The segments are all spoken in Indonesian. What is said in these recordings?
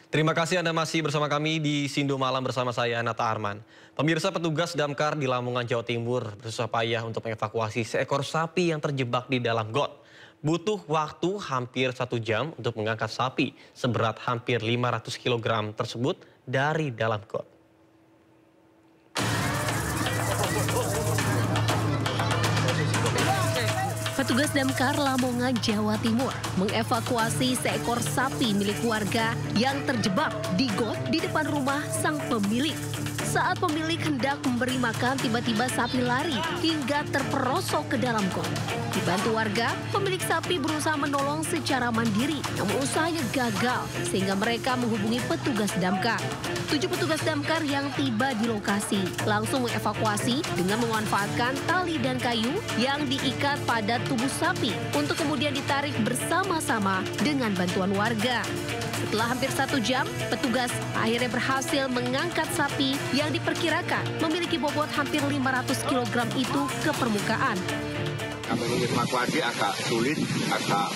Terima kasih Anda masih bersama kami di Sindo Malam bersama saya, Nata Arman. Pemirsa, petugas damkar di Lamongan, Jawa Timur bersusah payah untuk mengevakuasi seekor sapi yang terjebak di dalam got. Butuh waktu hampir 1 jam untuk mengangkat sapi seberat hampir 500 kg tersebut dari dalam got. Petugas damkar Lamongan, Jawa Timur mengevakuasi seekor sapi milik warga yang terjebak di got di depan rumah sang pemilik. Saat pemilik hendak memberi makan, tiba-tiba sapi lari hingga terperosok ke dalam got. Dibantu warga, pemilik sapi berusaha menolong secara mandiri, namun usahanya gagal sehingga mereka menghubungi petugas damkar. 7 petugas damkar yang tiba di lokasi langsung mengevakuasi dengan memanfaatkan tali dan kayu yang diikat pada tubuh sapi untuk kemudian ditarik bersama-sama dengan bantuan warga. Setelah hampir 1 jam, petugas akhirnya berhasil mengangkat sapi yang diperkirakan memiliki bobot hampir 500 kg itu ke permukaan. Kami mengevakuasi agak sulit, agak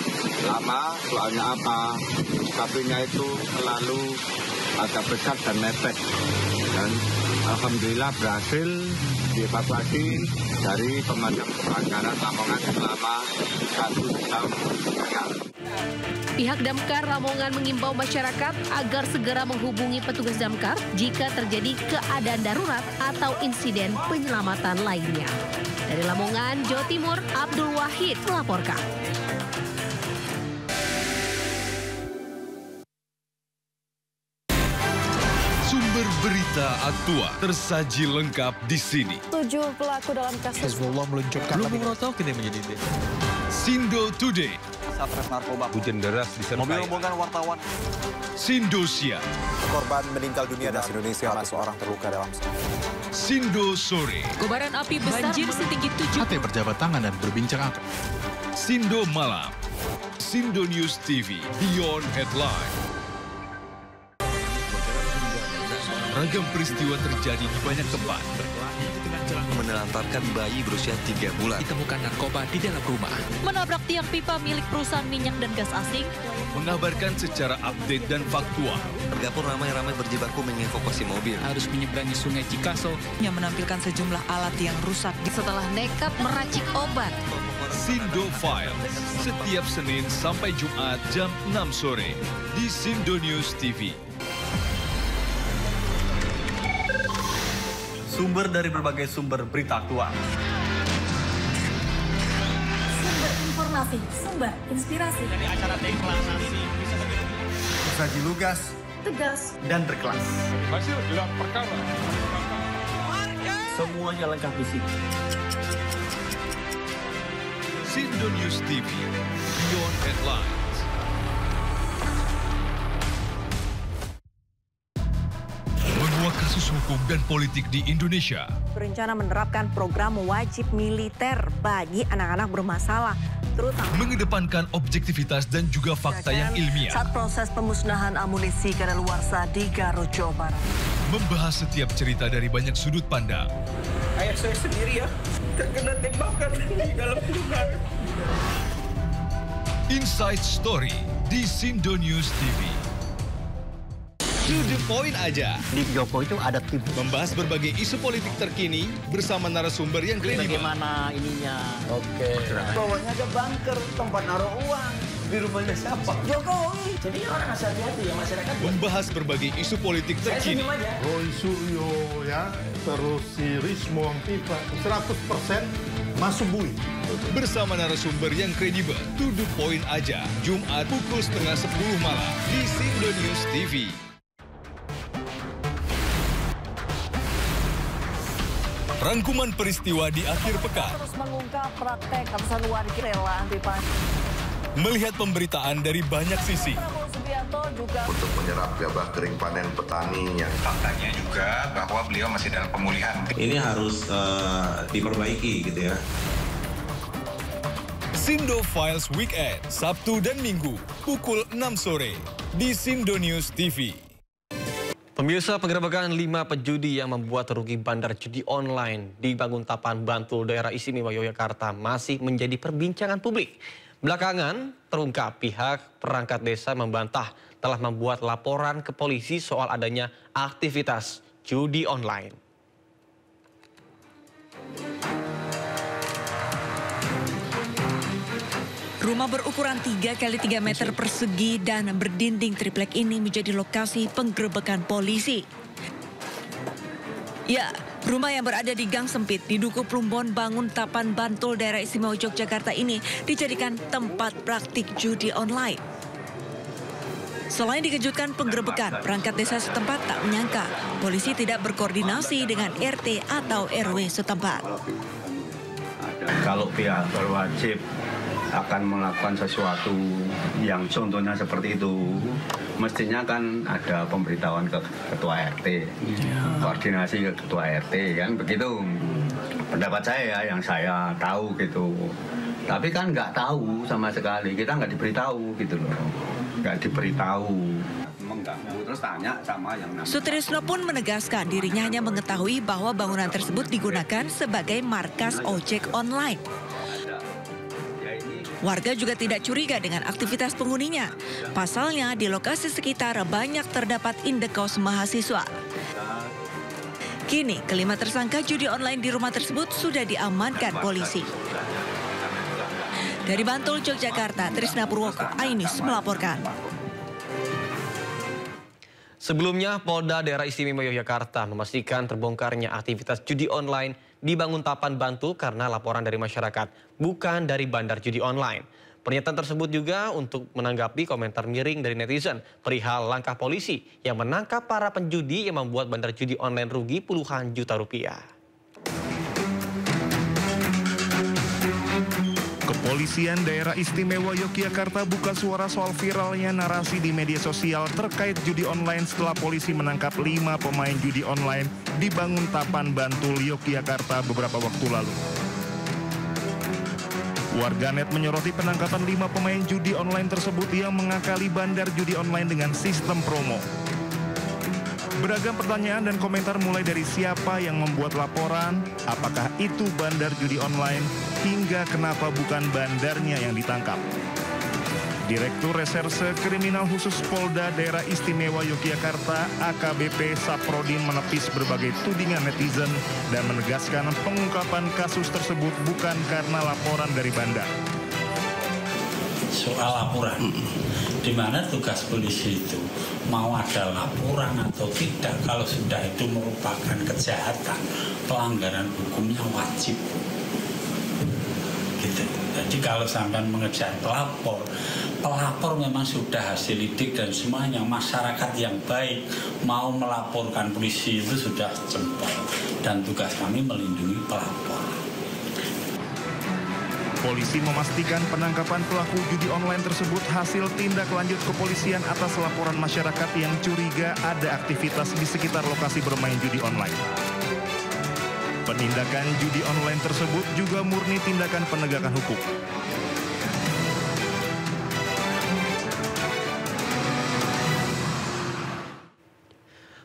lama, soalnya apa? Sapinya itu selalu agak besar dan mepet. Dan alhamdulillah berhasil dievakuasi dari pemadam kebakaran Lamongan selama 1 jam setengah. Pihak damkar Lamongan mengimbau masyarakat agar segera menghubungi petugas damkar jika terjadi keadaan darurat atau insiden penyelamatan lainnya. Dari Lamongan, Jawa Timur, Abdul Wahid melaporkan. Sumber berita aktual tersaji lengkap di sini. 7 pelaku dalam kasus Hezbollah meluncurkan belum mengetahui yang menjadi Sindo Today. Satres narkoba. hujan deras disertai Mobil rombongan wartawan. Sindosia. Korban meninggal dunia dan Indonesia 1 orang terluka dalam Sindo Sore. Kobaran api besar setinggi 7. hati berjabat tangan dan berbincang angka. Sindo Malam. Sindo News TV Beyond Headline. Ragam peristiwa terjadi di banyak tempat. Menelantarkan bayi berusia 3 bulan. Ditemukan narkoba di dalam rumah. Menabrak tiang pipa milik perusahaan minyak dan gas asing. Mengabarkan secara update dan faktual. Warga pun ramai-ramai berjibaku mengevakuasi mobil. Harus menyeberangi sungai Cikaso yang menampilkan sejumlah alat yang rusak setelah nekat meracik obat. Sindo Files. Setiap Senin sampai Jumat jam 6 sore di Sindo News TV. Sumber dari berbagai sumber berita aktual. sumber informasi, sumber inspirasi. Dari acara deklarasi bisa Saji lugas, Tegas, dan berkelas. Hasil gelar perkara. Semuanya lengkap di sini. Sindo News TV Beyond Headlines. Menguak kasus hukum dan politik di Indonesia. berencana menerapkan program wajib militer bagi anak-anak bermasalah, terutama Mengedepankan objektivitas dan juga fakta yang ilmiah. saat proses pemusnahan amunisi kadaluarsa di Garut, Jawa Barat. Membahas setiap cerita dari banyak sudut pandang. Ayah saya sendiri ya, terkena tembakan di dalam rumah. Inside Story di Sindo News TV. To the point aja. Di Jokowi itu ada tim. Membahas berbagai isu politik terkini bersama narasumber yang kredibel. Bagaimana ininya? Bawahnya ada bunker, tempat naruh uang. Di rumahnya siapa? Jokowi. Jadi orang harus hati-hati ya masyarakat. Membahas berbagai isu politik terkini. Roy Suryo ya, terus si Rismo Pipa 100% masuk bui. Bersama narasumber yang kredibel. To the point aja. Jumat pukul 9:30 malam di Sindo News TV. Rangkuman peristiwa di akhir pekan. Terus mengungkap praktek ratusan warga rela anti Melihat pemberitaan dari banyak sisi. Prabowo Subianto juga Untuk menyerap gabah kering panen petaninya. Faktanya juga bahwa beliau masih dalam pemulihan. Ini harus diperbaiki gitu ya. Sindo Files Weekend, Sabtu dan Minggu, pukul 6 sore di Sindo News TV. Pemirsa, penggerebekan 5 pejudi yang membuat rugi bandar judi online di Banguntapan, Bantul, daerah istimewa Yogyakarta masih menjadi perbincangan publik. Belakangan terungkap pihak perangkat desa membantah telah membuat laporan ke polisi soal adanya aktivitas judi online. Rumah berukuran 3 x 3 meter persegi dan berdinding triplek ini menjadi lokasi penggerebekan polisi. Ya, rumah yang berada di gang sempit di Dukuh Plumbon, Bangun Tapan, Bantul, Daerah Istimewa Yogyakarta ini dijadikan tempat praktik judi online. Selain dikejutkan penggerebekan, perangkat desa setempat tak menyangka polisi tidak berkoordinasi dengan RT atau RW setempat. Kalau pihak berwajib akan melakukan sesuatu yang contohnya seperti itu, mestinya kan ada pemberitahuan ke ketua RT, koordinasi ke ketua RT, kan begitu. Pendapat saya yang saya tahu gitu. Tapi kan nggak tahu sama sekali, kita nggak diberitahu gitu loh, nggak diberitahu. Mengganggu terus tanya sama yang namanya. Sutrisno pun menegaskan dirinya hanya mengetahui bahwa bangunan tersebut digunakan sebagai markas ojek online. Warga juga tidak curiga dengan aktivitas penghuninya. Pasalnya di lokasi sekitar banyak terdapat indekos mahasiswa. Kini kelima tersangka judi online di rumah tersebut sudah diamankan polisi. Dari Bantul, Yogyakarta, Trisna Purwoko, iNews melaporkan. Sebelumnya, Polda Daerah Istimewa Yogyakarta memastikan terbongkarnya aktivitas judi online di Bangun Tapan, Bantul karena laporan dari masyarakat, bukan dari bandar judi online. Pernyataan tersebut juga untuk menanggapi komentar miring dari netizen perihal langkah polisi yang menangkap para penjudi yang membuat bandar judi online rugi puluhan juta rupiah. Kepolisian Daerah Istimewa Yogyakarta buka suara soal viralnya narasi di media sosial terkait judi online setelah polisi menangkap 5 pemain judi online di Bangun Tapan, Bantul, Yogyakarta beberapa waktu lalu. Warganet menyoroti penangkapan 5 pemain judi online tersebut yang mengakali bandar judi online dengan sistem promo. Beragam pertanyaan dan komentar mulai dari siapa yang membuat laporan, apakah itu bandar judi online, hingga kenapa bukan bandarnya yang ditangkap. Direktur Reserse Kriminal Khusus Polda Daerah Istimewa Yogyakarta AKBP Saprodin menepis berbagai tudingan netizen dan menegaskan pengungkapan kasus tersebut bukan karena laporan dari bandar. Soal laporan, di mana tugas polisi itu mau ada laporan atau tidak, kalau sudah itu merupakan kejahatan, pelanggaran hukumnya wajib. Gitu. Jadi kalau sampai mengejar pelapor memang sudah hasil lidik dan semuanya masyarakat yang baik mau melaporkan polisi itu sudah jempol dan tugas kami melindungi pelapor. Polisi memastikan penangkapan pelaku judi online tersebut hasil tindak lanjut kepolisian atas laporan masyarakat yang curiga ada aktivitas di sekitar lokasi bermain judi online. Penindakan judi online tersebut juga murni tindakan penegakan hukum.